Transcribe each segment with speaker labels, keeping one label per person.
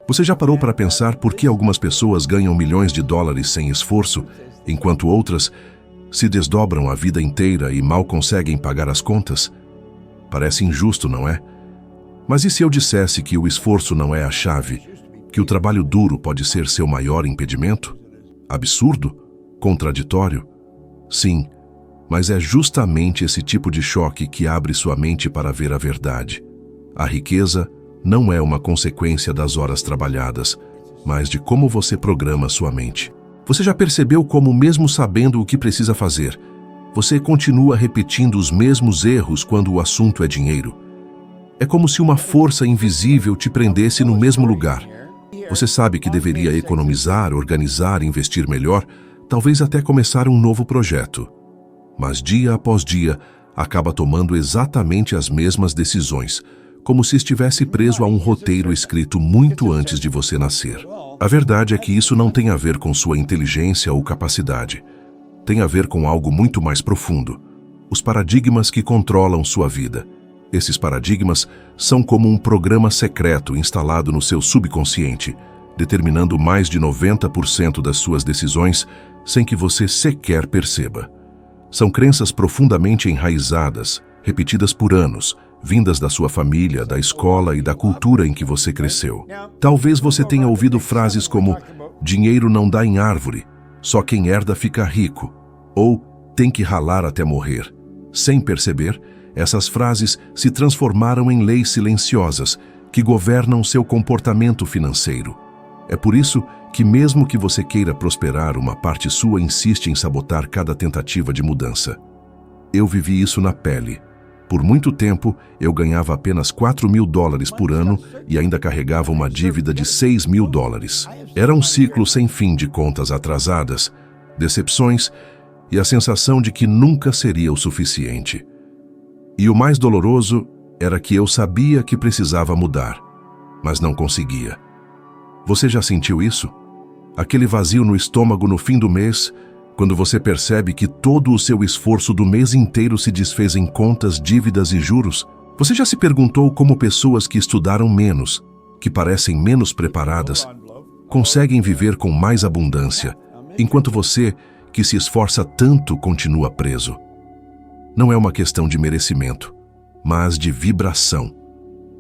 Speaker 1: Você já parou para pensar por que algumas pessoas ganham milhões de dólares sem esforço, enquanto outras se desdobram a vida inteira e mal conseguem pagar as contas? Parece injusto, não é? Mas e se eu dissesse que o esforço não é a chave? Que o trabalho duro pode ser seu maior impedimento? Absurdo? Contraditório? Sim, mas é justamente esse tipo de choque que abre sua mente para ver a verdade. A riqueza não é uma consequência das horas trabalhadas, mas de como você programa sua mente. Você já percebeu como, mesmo sabendo o que precisa fazer, você continua repetindo os mesmos erros quando o assunto é dinheiro? É como se uma força invisível te prendesse no mesmo lugar. Você sabe que deveria economizar, organizar, investir melhor, talvez até começar um novo projeto. Mas dia após dia, acaba tomando exatamente as mesmas decisões, como se estivesse preso a um roteiro escrito muito antes de você nascer. A verdade é que isso não tem a ver com sua inteligência ou capacidade. Tem a ver com algo muito mais profundo: os paradigmas que controlam sua vida. Esses paradigmas são como um programa secreto instalado no seu subconsciente, determinando mais de 90% das suas decisões sem que você sequer perceba. São crenças profundamente enraizadas, repetidas por anos, vindas da sua família, da escola e da cultura em que você cresceu. Talvez você tenha ouvido frases como "dinheiro não dá em árvore, só quem herda fica rico", ou "tem que ralar até morrer". Sem perceber, essas frases se transformaram em leis silenciosas que governam seu comportamento financeiro. É por isso que, mesmo que você queira prosperar, uma parte sua insiste em sabotar cada tentativa de mudança. Eu vivi isso na pele. Por muito tempo, eu ganhava apenas $4.000 por ano e ainda carregava uma dívida de $6.000. Era um ciclo sem fim de contas atrasadas, decepções e a sensação de que nunca seria o suficiente. E o mais doloroso era que eu sabia que precisava mudar, mas não conseguia. Você já sentiu isso? Aquele vazio no estômago no fim do mês, quando você percebe que todo o seu esforço do mês inteiro se desfez em contas, dívidas e juros? Você já se perguntou como pessoas que estudaram menos, que parecem menos preparadas, conseguem viver com mais abundância, enquanto você, que se esforça tanto, continua preso? Não é uma questão de merecimento, mas de vibração.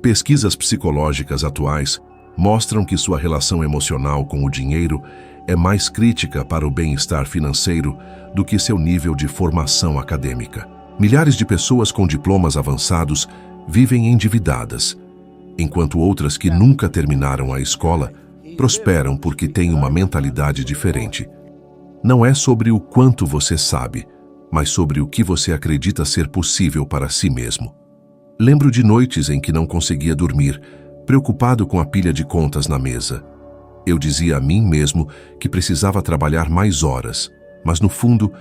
Speaker 1: Pesquisas psicológicas atuais mostram que sua relação emocional com o dinheiro é mais crítica para o bem-estar financeiro do que seu nível de formação acadêmica. Milhares de pessoas com diplomas avançados vivem endividadas, enquanto outras que nunca terminaram a escola prosperam porque têm uma mentalidade diferente. Não é sobre o quanto você sabe, mas sobre o que você acredita ser possível para si mesmo. Lembro de noites em que não conseguia dormir, preocupado com a pilha de contas na mesa. Eu dizia a mim mesmo que precisava trabalhar mais horas, mas no fundo,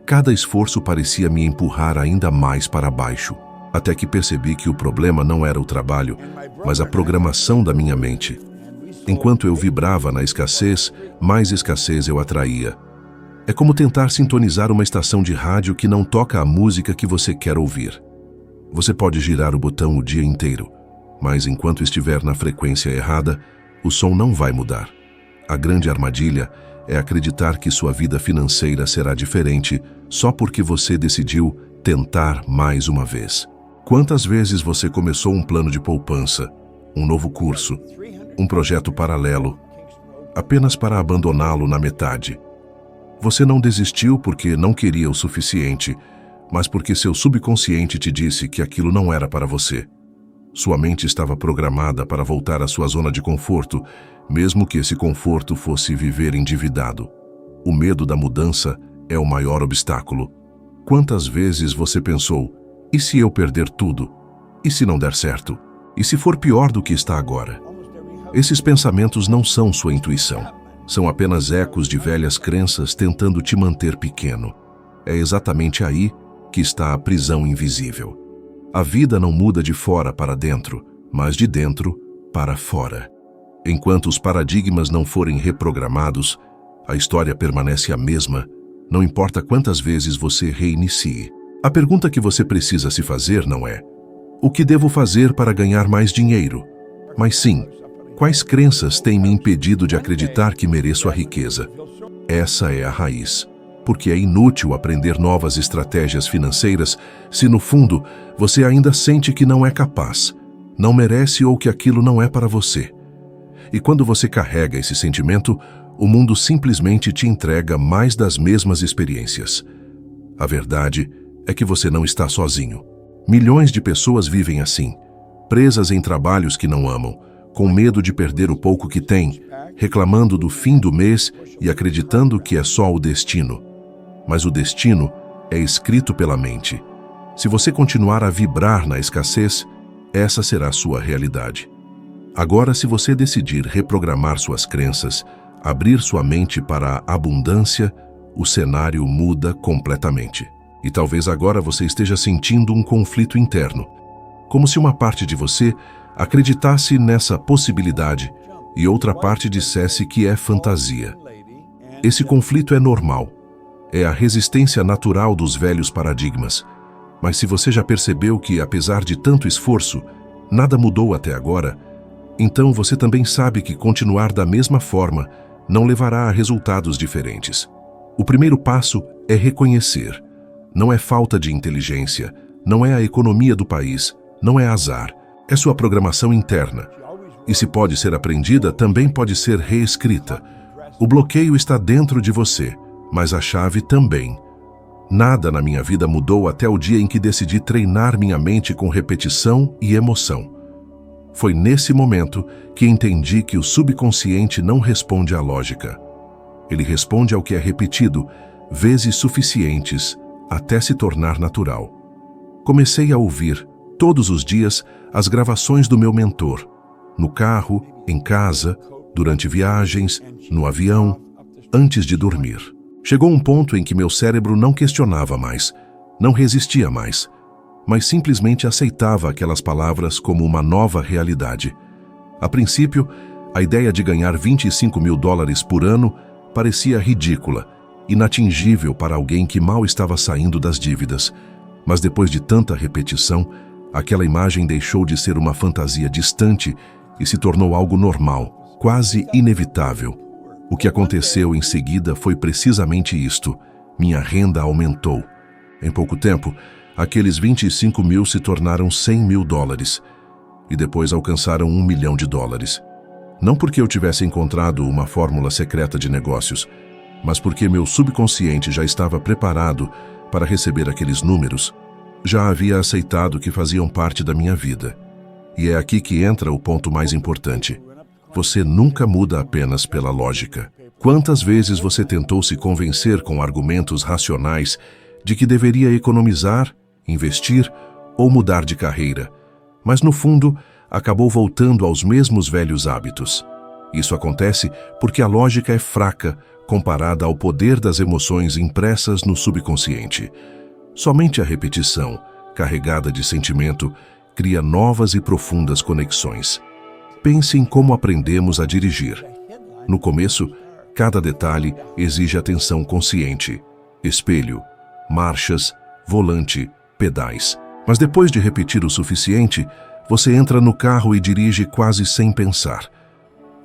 Speaker 1: cada esforço parecia me empurrar ainda mais para baixo, até que percebi que o problema não era o trabalho, mas a programação da minha mente. Enquanto eu vibrava na escassez, mais escassez eu atraía. É como tentar sintonizar uma estação de rádio que não toca a música que você quer ouvir. Você pode girar o botão o dia inteiro, mas enquanto estiver na frequência errada, o som não vai mudar. A grande armadilha é acreditar que sua vida financeira será diferente só porque você decidiu tentar mais uma vez. Quantas vezes você começou um plano de poupança, um novo curso, um projeto paralelo, apenas para abandoná-lo na metade? Você não desistiu porque não queria o suficiente, mas porque seu subconsciente te disse que aquilo não era para você. Sua mente estava programada para voltar à sua zona de conforto, mesmo que esse conforto fosse viver endividado. O medo da mudança é o maior obstáculo. Quantas vezes você pensou: e se eu perder tudo? E se não der certo? E se for pior do que está agora? Esses pensamentos não são sua intuição. São apenas ecos de velhas crenças tentando te manter pequeno. É exatamente aí que está a prisão invisível. A vida não muda de fora para dentro, mas de dentro para fora. Enquanto os paradigmas não forem reprogramados, a história permanece a mesma, não importa quantas vezes você reinicie. A pergunta que você precisa se fazer não é: o que devo fazer para ganhar mais dinheiro? Mas sim: Quais crenças têm me impedido de acreditar que mereço a riqueza? Essa é a raiz. Porque é inútil aprender novas estratégias financeiras se, no fundo, você ainda sente que não é capaz, não merece ou que aquilo não é para você. E quando você carrega esse sentimento, o mundo simplesmente te entrega mais das mesmas experiências. A verdade é que você não está sozinho. Milhões de pessoas vivem assim, presas em trabalhos que não amam, com medo de perder o pouco que têm, reclamando do fim do mês e acreditando que é só o destino. Mas o destino é escrito pela mente. Se você continuar a vibrar na escassez, essa será a sua realidade. Agora, se você decidir reprogramar suas crenças, abrir sua mente para a abundância, o cenário muda completamente. E talvez agora você esteja sentindo um conflito interno, como se uma parte de você acreditasse nessa possibilidade e outra parte dissesse que é fantasia. Esse conflito é normal. É a resistência natural dos velhos paradigmas. Mas se você já percebeu que, apesar de tanto esforço, nada mudou até agora, então você também sabe que continuar da mesma forma não levará a resultados diferentes. O primeiro passo é reconhecer. Não é falta de inteligência, não é a economia do país, não é azar, é sua programação interna. E se pode ser aprendida, também pode ser reescrita. O bloqueio está dentro de você, mas a chave também. Nada na minha vida mudou até o dia em que decidi treinar minha mente com repetição e emoção. Foi nesse momento que entendi que o subconsciente não responde à lógica. Ele responde ao que é repetido, vezes suficientes, até se tornar natural. Comecei a ouvir, todos os dias, as gravações do meu mentor, no carro, em casa, durante viagens, no avião, antes de dormir. Chegou um ponto em que meu cérebro não questionava mais, não resistia mais, mas simplesmente aceitava aquelas palavras como uma nova realidade. A princípio, a ideia de ganhar $25.000 por ano parecia ridícula, inatingível para alguém que mal estava saindo das dívidas. Mas depois de tanta repetição, aquela imagem deixou de ser uma fantasia distante e se tornou algo normal, quase inevitável. O que aconteceu em seguida foi precisamente isto. Minha renda aumentou. Em pouco tempo, aqueles 25 mil se tornaram $100.000 e depois alcançaram $1 milhão. Não porque eu tivesse encontrado uma fórmula secreta de negócios, mas porque meu subconsciente já estava preparado para receber aqueles números. Já havia aceitado que faziam parte da minha vida. E é aqui que entra o ponto mais importante. Você nunca muda apenas pela lógica. Quantas vezes você tentou se convencer com argumentos racionais de que deveria economizar, investir ou mudar de carreira, mas no fundo acabou voltando aos mesmos velhos hábitos. Isso acontece porque a lógica é fraca comparada ao poder das emoções impressas no subconsciente. Somente a repetição, carregada de sentimento, cria novas e profundas conexões. Pense em como aprendemos a dirigir. No começo, cada detalhe exige atenção consciente. Espelho, marchas, volante, pedais. Mas depois de repetir o suficiente, você entra no carro e dirige quase sem pensar.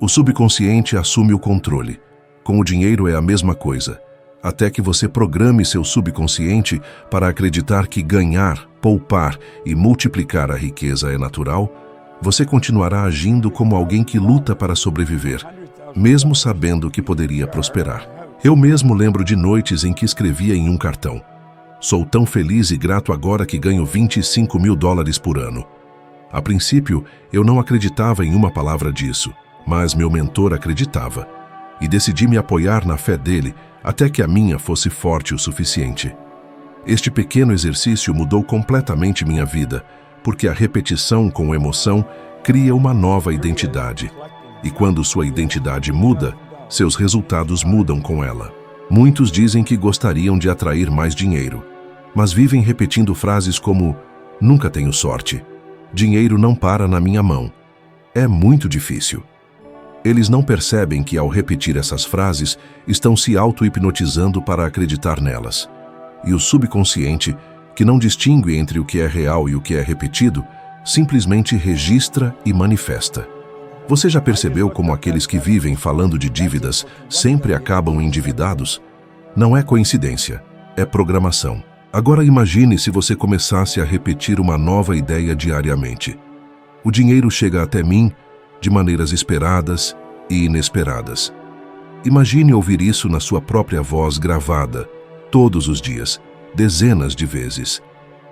Speaker 1: O subconsciente assume o controle. Com o dinheiro é a mesma coisa. Até que você programe seu subconsciente para acreditar que ganhar, poupar e multiplicar a riqueza é natural, você continuará agindo como alguém que luta para sobreviver, mesmo sabendo que poderia prosperar. Eu mesmo lembro de noites em que escrevia em um cartão: "Sou tão feliz e grato agora que ganho $25.000 por ano." A princípio, eu não acreditava em uma palavra disso, mas meu mentor acreditava, e decidi me apoiar na fé dele até que a minha fosse forte o suficiente. Este pequeno exercício mudou completamente minha vida, porque a repetição com emoção cria uma nova identidade. E quando sua identidade muda, seus resultados mudam com ela. Muitos dizem que gostariam de atrair mais dinheiro, mas vivem repetindo frases como: "Nunca tenho sorte", "Dinheiro não para na minha mão", "É muito difícil". Eles não percebem que, ao repetir essas frases, estão se auto-hipnotizando para acreditar nelas. E o subconsciente, que não distingue entre o que é real e o que é repetido, simplesmente registra e manifesta. Você já percebeu como aqueles que vivem falando de dívidas sempre acabam endividados? Não é coincidência, é programação. Agora imagine se você começasse a repetir uma nova ideia diariamente. O dinheiro chega até mim de maneiras esperadas e inesperadas. Imagine ouvir isso na sua própria voz gravada, todos os dias, dezenas de vezes.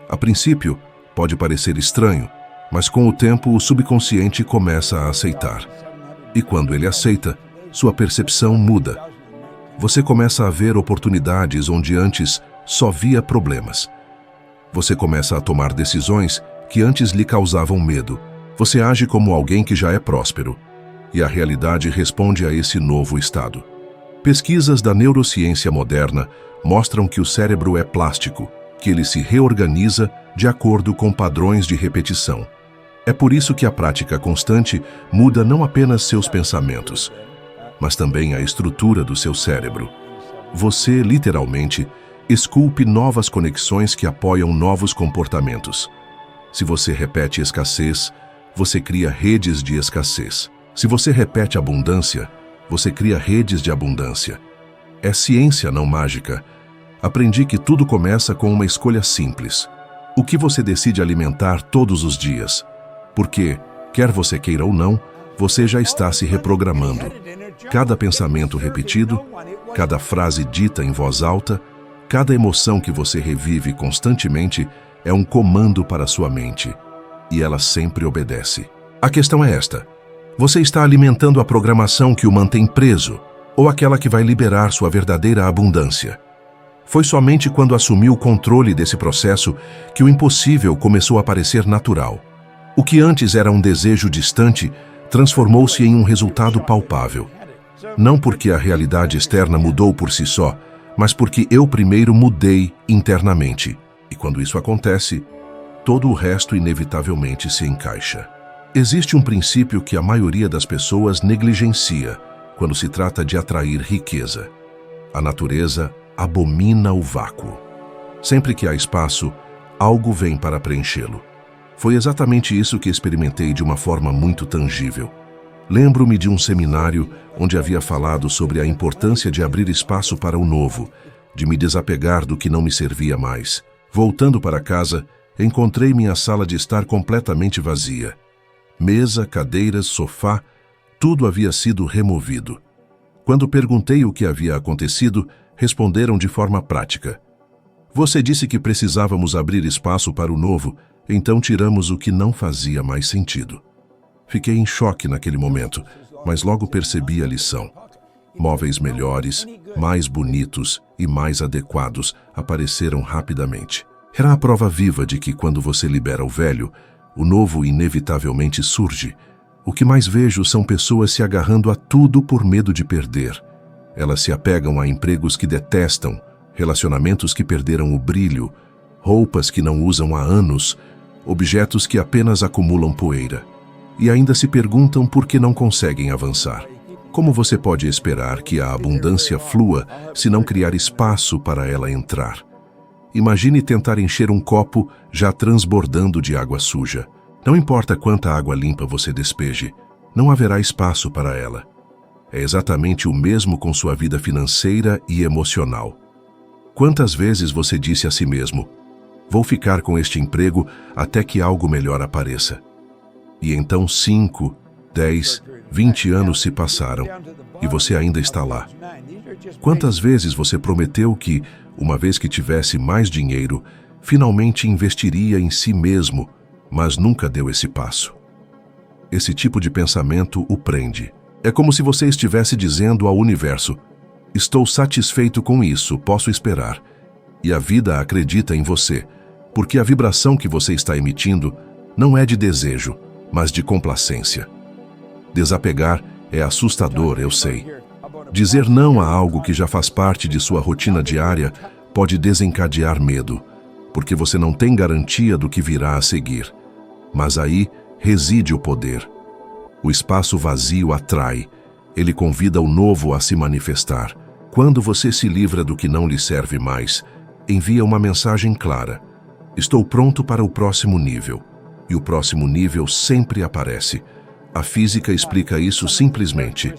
Speaker 1: A princípio, pode parecer estranho, mas com o tempo o subconsciente começa a aceitar. E quando ele aceita, sua percepção muda. Você começa a ver oportunidades onde antes só via problemas. Você começa a tomar decisões que antes lhe causavam medo. Você age como alguém que já é próspero. E a realidade responde a esse novo estado. Pesquisas da neurociência moderna mostram que o cérebro é plástico, que ele se reorganiza de acordo com padrões de repetição. É por isso que a prática constante muda não apenas seus pensamentos, mas também a estrutura do seu cérebro. Você, literalmente, esculpe novas conexões que apoiam novos comportamentos. Se você repete escassez, você cria redes de escassez. Se você repete abundância, você cria redes de abundância. É ciência, não mágica. Aprendi que tudo começa com uma escolha simples. O que você decide alimentar todos os dias? Porque, quer você queira ou não, você já está se reprogramando. Cada pensamento repetido, cada frase dita em voz alta, cada emoção que você revive constantemente é um comando para sua mente. E ela sempre obedece. A questão é esta. Você está alimentando a programação que o mantém preso, ou aquela que vai liberar sua verdadeira abundância? Foi somente quando assumiu o controle desse processo que o impossível começou a parecer natural. O que antes era um desejo distante, transformou-se em um resultado palpável. Não porque a realidade externa mudou por si só, mas porque eu primeiro mudei internamente. E quando isso acontece, todo o resto inevitavelmente se encaixa. Existe um princípio que a maioria das pessoas negligencia quando se trata de atrair riqueza. A natureza abomina o vácuo. Sempre que há espaço, algo vem para preenchê-lo. Foi exatamente isso que experimentei de uma forma muito tangível. Lembro-me de um seminário onde havia falado sobre a importância de abrir espaço para o novo, de me desapegar do que não me servia mais. Voltando para casa, encontrei minha sala de estar completamente vazia. Mesa, cadeiras, sofá, tudo havia sido removido. Quando perguntei o que havia acontecido, responderam de forma prática. Você disse que precisávamos abrir espaço para o novo, então tiramos o que não fazia mais sentido. Fiquei em choque naquele momento, mas logo percebi a lição. Móveis melhores, mais bonitos e mais adequados apareceram rapidamente. Era a prova viva de que quando você libera o velho, o novo inevitavelmente surge. O que mais vejo são pessoas se agarrando a tudo por medo de perder. Elas se apegam a empregos que detestam, relacionamentos que perderam o brilho, roupas que não usam há anos, objetos que apenas acumulam poeira. E ainda se perguntam por que não conseguem avançar. Como você pode esperar que a abundância flua se não criar espaço para ela entrar? Imagine tentar encher um copo já transbordando de água suja. Não importa quanta água limpa você despeje, não haverá espaço para ela. É exatamente o mesmo com sua vida financeira e emocional. Quantas vezes você disse a si mesmo, vou ficar com este emprego até que algo melhor apareça? E então 5, 10, 20 anos se passaram e você ainda está lá. Quantas vezes você prometeu que, uma vez que tivesse mais dinheiro, finalmente investiria em si mesmo, mas nunca deu esse passo? Esse tipo de pensamento o prende. É como se você estivesse dizendo ao universo, estou satisfeito com isso, posso esperar. E a vida acredita em você, porque a vibração que você está emitindo não é de desejo, mas de complacência. Desapegar é assustador, eu sei. Dizer não a algo que já faz parte de sua rotina diária pode desencadear medo, porque você não tem garantia do que virá a seguir. Mas aí reside o poder. O espaço vazio atrai, ele convida o novo a se manifestar. Quando você se livra do que não lhe serve mais, envia uma mensagem clara. Estou pronto para o próximo nível. E o próximo nível sempre aparece. A física explica isso simplesmente.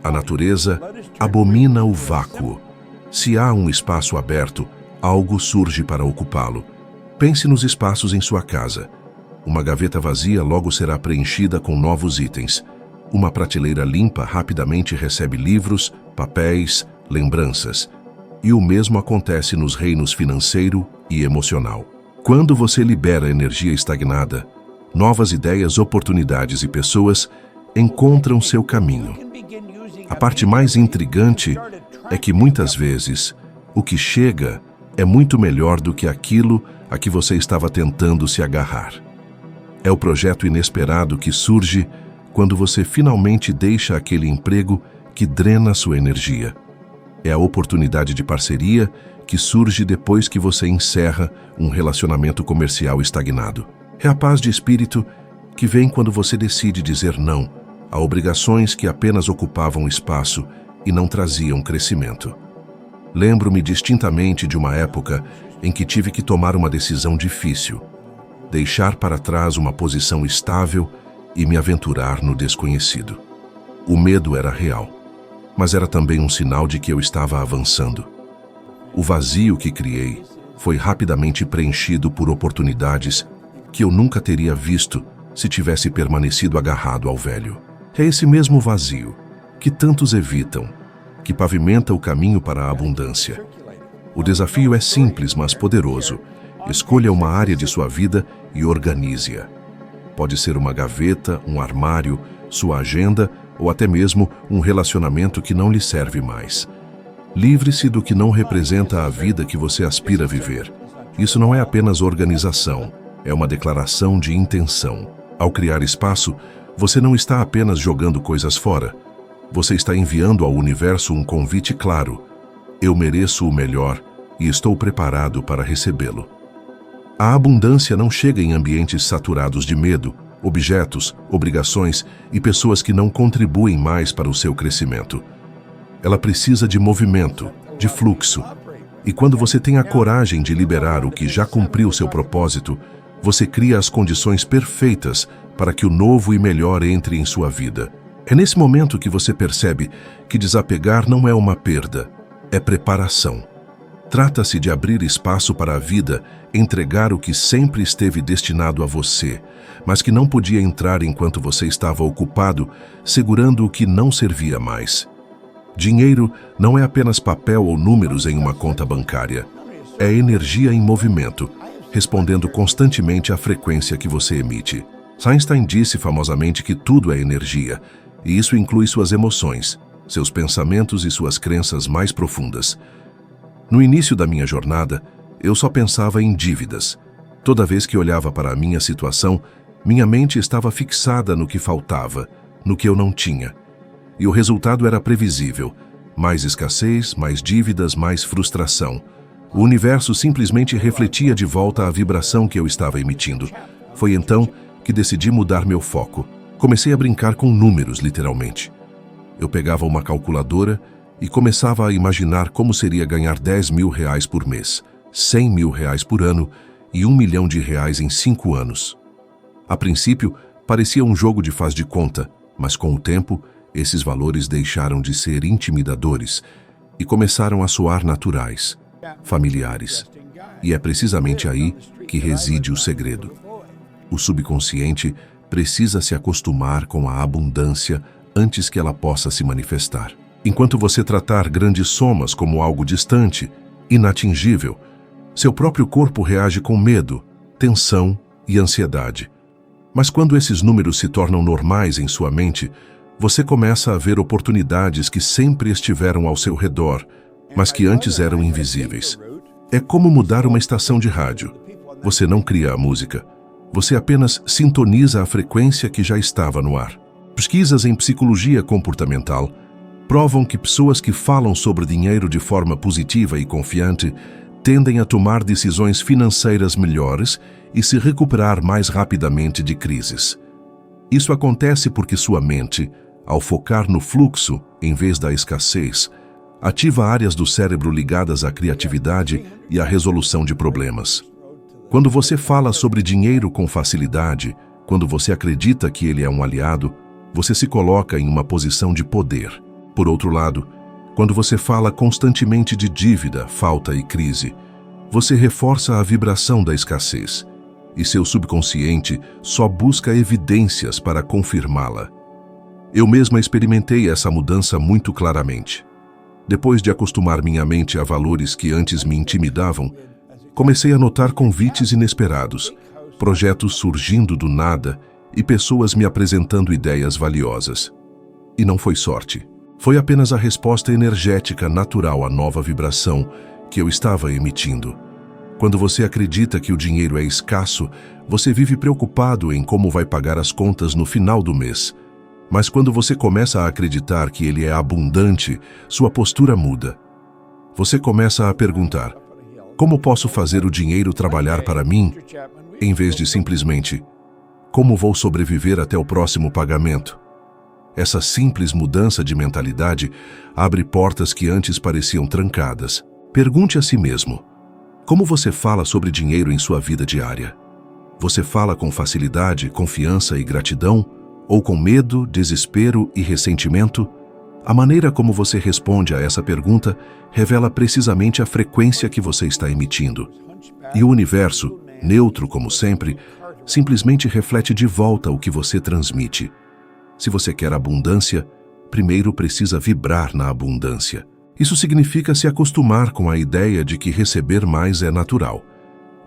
Speaker 1: A natureza abomina o vácuo. Se há um espaço aberto, algo surge para ocupá-lo. Pense nos espaços em sua casa. Uma gaveta vazia logo será preenchida com novos itens. Uma prateleira limpa rapidamente recebe livros, papéis, lembranças. E o mesmo acontece nos reinos financeiro e emocional. Quando você libera energia estagnada, novas ideias, oportunidades e pessoas encontram seu caminho. A parte mais intrigante é que muitas vezes o que chega é muito melhor do que aquilo a que você estava tentando se agarrar. É o projeto inesperado que surge quando você finalmente deixa aquele emprego que drena sua energia. É a oportunidade de parceria que surge depois que você encerra um relacionamento comercial estagnado. É a paz de espírito que vem quando você decide dizer não a obrigações que apenas ocupavam espaço e não traziam crescimento. Lembro-me distintamente de uma época em que tive que tomar uma decisão difícil, deixar para trás uma posição estável e me aventurar no desconhecido. O medo era real, mas era também um sinal de que eu estava avançando. O vazio que criei foi rapidamente preenchido por oportunidades que eu nunca teria visto se tivesse permanecido agarrado ao velho. É esse mesmo vazio que tantos evitam, que pavimenta o caminho para a abundância. O desafio é simples, mas poderoso. Escolha uma área de sua vida e organize-a. Pode ser uma gaveta, um armário, sua agenda ou até mesmo um relacionamento que não lhe serve mais. Livre-se do que não representa a vida que você aspira a viver. Isso não é apenas organização, é uma declaração de intenção. Ao criar espaço, você não está apenas jogando coisas fora. Você está enviando ao universo um convite claro. Eu mereço o melhor e estou preparado para recebê-lo. A abundância não chega em ambientes saturados de medo, objetos, obrigações e pessoas que não contribuem mais para o seu crescimento. Ela precisa de movimento, de fluxo. E quando você tem a coragem de liberar o que já cumpriu seu propósito, você cria as condições perfeitas para que o novo e melhor entre em sua vida. É nesse momento que você percebe que desapegar não é uma perda, é preparação. Trata-se de abrir espaço para a vida, entregar o que sempre esteve destinado a você, mas que não podia entrar enquanto você estava ocupado, segurando o que não servia mais. Dinheiro não é apenas papel ou números em uma conta bancária. É energia em movimento, respondendo constantemente à frequência que você emite. Einstein disse famosamente que tudo é energia, e isso inclui suas emoções, seus pensamentos e suas crenças mais profundas. No início da minha jornada, eu só pensava em dívidas. Toda vez que olhava para a minha situação, minha mente estava fixada no que faltava, no que eu não tinha. E o resultado era previsível: mais escassez, mais dívidas, mais frustração. O universo simplesmente refletia de volta a vibração que eu estava emitindo. Foi então que decidi mudar meu foco. Comecei a brincar com números, literalmente. Eu pegava uma calculadora e começava a imaginar como seria ganhar 10 mil reais por mês, 100 mil reais por ano e 1 milhão de reais em 5 anos. A princípio, parecia um jogo de faz de conta, mas com o tempo, esses valores deixaram de ser intimidadores e começaram a soar naturais, familiares. E é precisamente aí que reside o segredo. O subconsciente precisa se acostumar com a abundância antes que ela possa se manifestar. Enquanto você tratar grandes somas como algo distante, inatingível, seu próprio corpo reage com medo, tensão e ansiedade. Mas quando esses números se tornam normais em sua mente, você começa a ver oportunidades que sempre estiveram ao seu redor, mas que antes eram invisíveis. É como mudar uma estação de rádio. Você não cria a música. Você apenas sintoniza a frequência que já estava no ar. Pesquisas em psicologia comportamental provam que pessoas que falam sobre dinheiro de forma positiva e confiante tendem a tomar decisões financeiras melhores e se recuperar mais rapidamente de crises. Isso acontece porque sua mente, ao focar no fluxo em vez da escassez, ativa áreas do cérebro ligadas à criatividade e à resolução de problemas. Quando você fala sobre dinheiro com facilidade, quando você acredita que ele é um aliado, você se coloca em uma posição de poder. Por outro lado, quando você fala constantemente de dívida, falta e crise, você reforça a vibração da escassez, e seu subconsciente só busca evidências para confirmá-la. Eu mesma experimentei essa mudança muito claramente. Depois de acostumar minha mente a valores que antes me intimidavam, comecei a notar convites inesperados, projetos surgindo do nada e pessoas me apresentando ideias valiosas. E não foi sorte. Foi apenas a resposta energética natural à nova vibração que eu estava emitindo. Quando você acredita que o dinheiro é escasso, você vive preocupado em como vai pagar as contas no final do mês. Mas quando você começa a acreditar que ele é abundante, sua postura muda. Você começa a perguntar: como posso fazer o dinheiro trabalhar para mim? Em vez de simplesmente: como vou sobreviver até o próximo pagamento? Essa simples mudança de mentalidade abre portas que antes pareciam trancadas. Pergunte a si mesmo: como você fala sobre dinheiro em sua vida diária? Você fala com facilidade, confiança e gratidão? Ou com medo, desespero e ressentimento? A maneira como você responde a essa pergunta revela precisamente a frequência que você está emitindo. E o universo, neutro como sempre, simplesmente reflete de volta o que você transmite. Se você quer abundância, primeiro precisa vibrar na abundância. Isso significa se acostumar com a ideia de que receber mais é natural,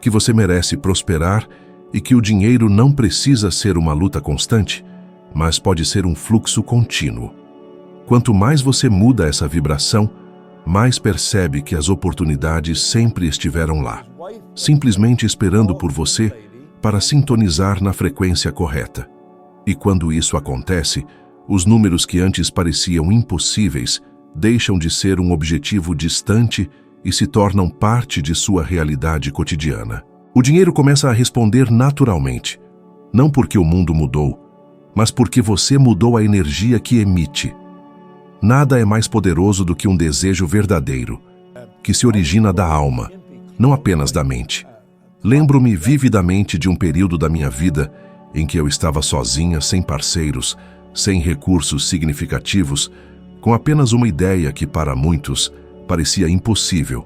Speaker 1: que você merece prosperar e que o dinheiro não precisa ser uma luta constante, mas pode ser um fluxo contínuo. Quanto mais você muda essa vibração, mais percebe que as oportunidades sempre estiveram lá, simplesmente esperando por você para sintonizar na frequência correta. E quando isso acontece, os números que antes pareciam impossíveis deixam de ser um objetivo distante e se tornam parte de sua realidade cotidiana. O dinheiro começa a responder naturalmente, não porque o mundo mudou, mas porque você mudou a energia que emite. Nada é mais poderoso do que um desejo verdadeiro, que se origina da alma, não apenas da mente. Lembro-me vividamente de um período da minha vida em que eu estava sozinha, sem parceiros, sem recursos significativos, com apenas uma ideia que para muitos parecia impossível: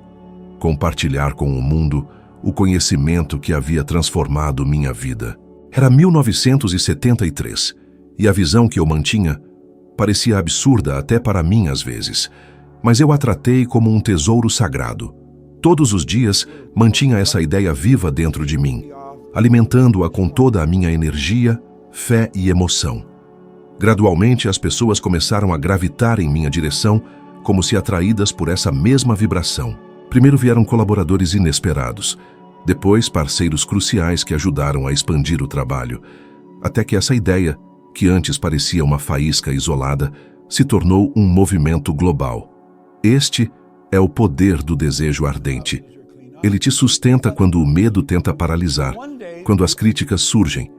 Speaker 1: compartilhar com o mundo o conhecimento que havia transformado minha vida. Era 1973, e a visão que eu mantinha parecia absurda até para mim às vezes, mas eu a tratei como um tesouro sagrado. Todos os dias mantinha essa ideia viva dentro de mim, alimentando-a com toda a minha energia, fé e emoção. Gradualmente as pessoas começaram a gravitar em minha direção, como se atraídas por essa mesma vibração. Primeiro vieram colaboradores inesperados, depois parceiros cruciais que ajudaram a expandir o trabalho, até que essa ideia, que antes parecia uma faísca isolada, se tornou um movimento global. Este é o poder do desejo ardente. Ele te sustenta quando o medo tenta paralisar, quando as críticas surgem,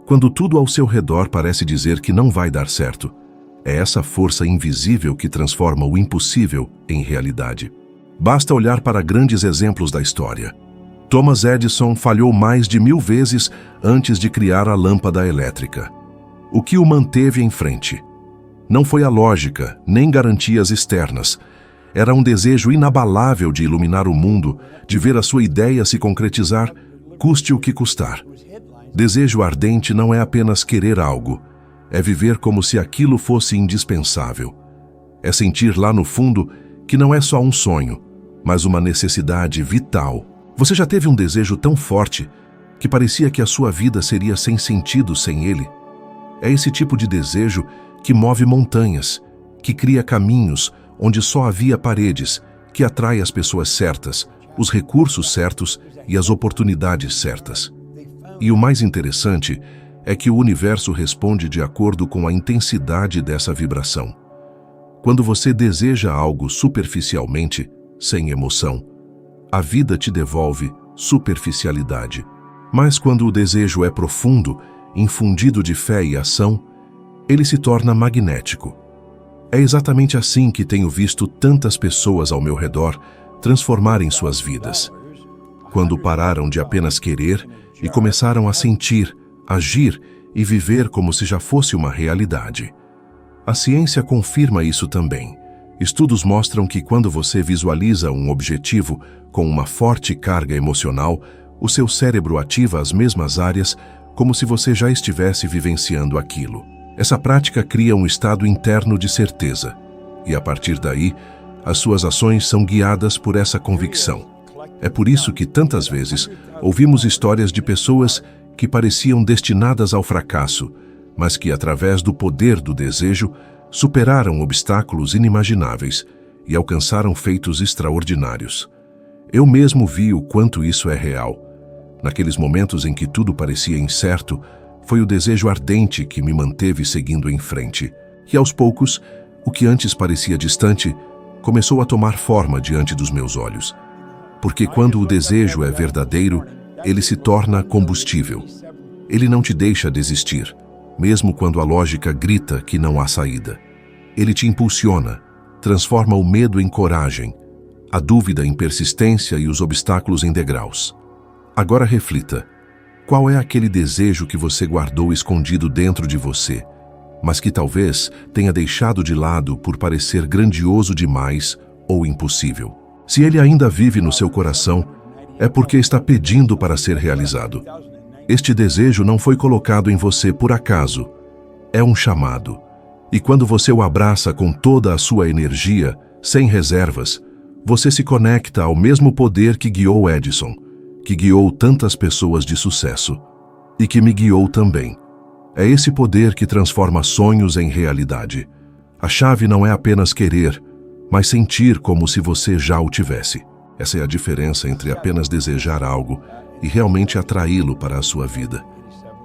Speaker 1: quando tudo ao seu redor parece dizer que não vai dar certo. É essa força invisível que transforma o impossível em realidade. Basta olhar para grandes exemplos da história. Thomas Edison falhou mais de 1000 vezes antes de criar a lâmpada elétrica. O que o manteve em frente? Não foi a lógica, nem garantias externas. Era um desejo inabalável de iluminar o mundo, de ver a sua ideia se concretizar, custe o que custar. Desejo ardente não é apenas querer algo, é viver como se aquilo fosse indispensável. É sentir lá no fundo que não é só um sonho, mas uma necessidade vital. Você já teve um desejo tão forte que parecia que a sua vida seria sem sentido sem ele? É esse tipo de desejo que move montanhas, que cria caminhos onde só havia paredes, que atrai as pessoas certas, os recursos certos e as oportunidades certas. E o mais interessante é que o universo responde de acordo com a intensidade dessa vibração. Quando você deseja algo superficialmente, sem emoção, a vida te devolve superficialidade. Mas quando o desejo é profundo, infundido de fé e ação, ele se torna magnético. É exatamente assim que tenho visto tantas pessoas ao meu redor transformarem suas vidas. Quando pararam de apenas querer e começaram a sentir, agir e viver como se já fosse uma realidade. A ciência confirma isso também. Estudos mostram que quando você visualiza um objetivo com uma forte carga emocional, o seu cérebro ativa as mesmas áreas como se você já estivesse vivenciando aquilo. Essa prática cria um estado interno de certeza, e a partir daí, as suas ações são guiadas por essa convicção. É por isso que tantas vezes ouvimos histórias de pessoas que pareciam destinadas ao fracasso, mas que, através do poder do desejo, superaram obstáculos inimagináveis e alcançaram feitos extraordinários. Eu mesmo vi o quanto isso é real. Naqueles momentos em que tudo parecia incerto, foi o desejo ardente que me manteve seguindo em frente. E aos poucos, o que antes parecia distante, começou a tomar forma diante dos meus olhos. Porque quando o desejo é verdadeiro, ele se torna combustível. Ele não te deixa desistir, mesmo quando a lógica grita que não há saída. Ele te impulsiona, transforma o medo em coragem, a dúvida em persistência e os obstáculos em degraus. Agora reflita, qual é aquele desejo que você guardou escondido dentro de você, mas que talvez tenha deixado de lado por parecer grandioso demais ou impossível? Se ele ainda vive no seu coração, é porque está pedindo para ser realizado. Este desejo não foi colocado em você por acaso. É um chamado. E quando você o abraça com toda a sua energia, sem reservas, você se conecta ao mesmo poder que guiou Edison, que guiou tantas pessoas de sucesso, e que me guiou também. É esse poder que transforma sonhos em realidade. A chave não é apenas querer, mas sentir como se você já o tivesse. Essa é a diferença entre apenas desejar algo e realmente atraí-lo para a sua vida.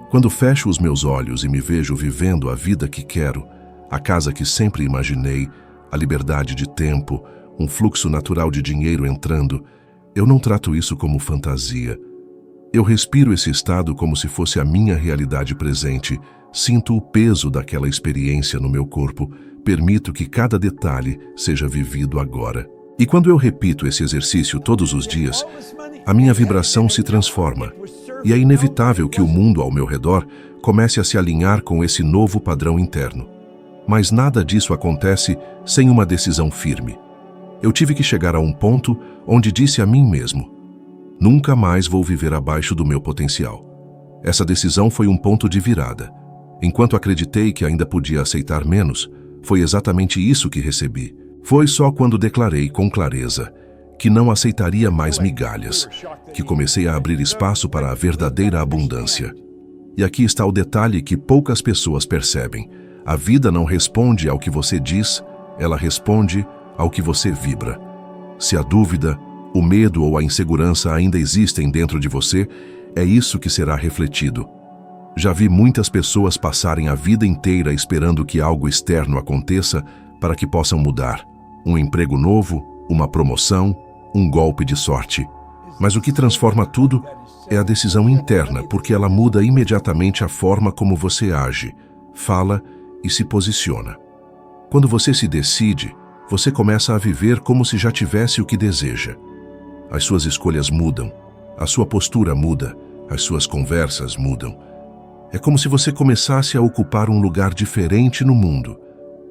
Speaker 1: Quando fecho os meus olhos e me vejo vivendo a vida que quero, a casa que sempre imaginei, a liberdade de tempo, um fluxo natural de dinheiro entrando, eu não trato isso como fantasia. Eu respiro esse estado como se fosse a minha realidade presente, sinto o peso daquela experiência no meu corpo, permito que cada detalhe seja vivido agora. E quando eu repito esse exercício todos os dias, a minha vibração se transforma, e é inevitável que o mundo ao meu redor comece a se alinhar com esse novo padrão interno. Mas nada disso acontece sem uma decisão firme. Eu tive que chegar a um ponto onde disse a mim mesmo: nunca mais vou viver abaixo do meu potencial. Essa decisão foi um ponto de virada. Enquanto acreditei que ainda podia aceitar menos, foi exatamente isso que recebi. Foi só quando declarei com clareza que não aceitaria mais migalhas, que comecei a abrir espaço para a verdadeira abundância. E aqui está o detalhe que poucas pessoas percebem. A vida não responde ao que você diz, ela responde ao que você vibra. Se a dúvida, o medo ou a insegurança ainda existem dentro de você, é isso que será refletido. Já vi muitas pessoas passarem a vida inteira esperando que algo externo aconteça para que possam mudar. Um emprego novo, uma promoção, um golpe de sorte. Mas o que transforma tudo é a decisão interna, porque ela muda imediatamente a forma como você age, fala e se posiciona. Quando você se decide, você começa a viver como se já tivesse o que deseja. As suas escolhas mudam, a sua postura muda, as suas conversas mudam. É como se você começasse a ocupar um lugar diferente no mundo.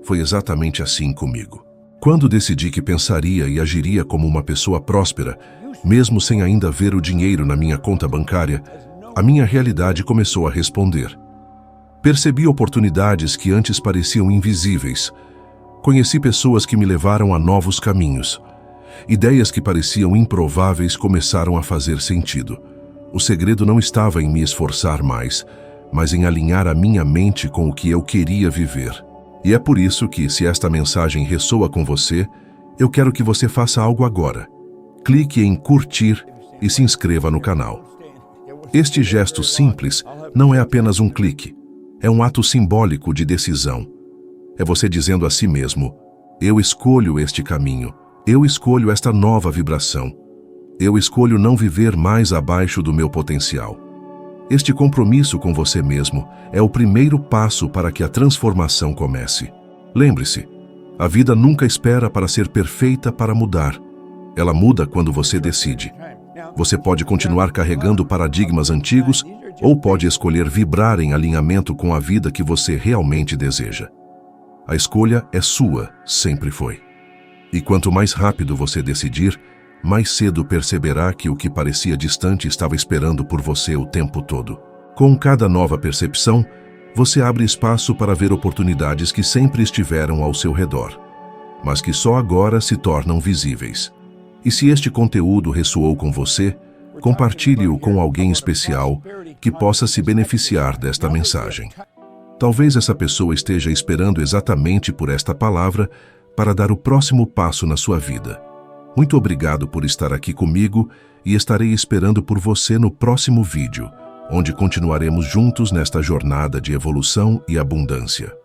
Speaker 1: Foi exatamente assim comigo. Quando decidi que pensaria e agiria como uma pessoa próspera, mesmo sem ainda ver o dinheiro na minha conta bancária, a minha realidade começou a responder. Percebi oportunidades que antes pareciam invisíveis. Conheci pessoas que me levaram a novos caminhos. Ideias que pareciam improváveis começaram a fazer sentido. O segredo não estava em me esforçar mais, mas em alinhar a minha mente com o que eu queria viver. E é por isso que, se esta mensagem ressoa com você, eu quero que você faça algo agora. Clique em curtir e se inscreva no canal. Este gesto simples não é apenas um clique, é um ato simbólico de decisão. É você dizendo a si mesmo: eu escolho este caminho, eu escolho esta nova vibração, eu escolho não viver mais abaixo do meu potencial. Este compromisso com você mesmo é o primeiro passo para que a transformação comece. Lembre-se, a vida nunca espera para ser perfeita para mudar. Ela muda quando você decide. Você pode continuar carregando paradigmas antigos ou pode escolher vibrar em alinhamento com a vida que você realmente deseja. A escolha é sua, sempre foi. E quanto mais rápido você decidir, mais cedo perceberá que o que parecia distante estava esperando por você o tempo todo. Com cada nova percepção, você abre espaço para ver oportunidades que sempre estiveram ao seu redor, mas que só agora se tornam visíveis. E se este conteúdo ressoou com você, compartilhe-o com alguém especial que possa se beneficiar desta mensagem. Talvez essa pessoa esteja esperando exatamente por esta palavra para dar o próximo passo na sua vida. Muito obrigado por estar aqui comigo e estarei esperando por você no próximo vídeo, onde continuaremos juntos nesta jornada de evolução e abundância.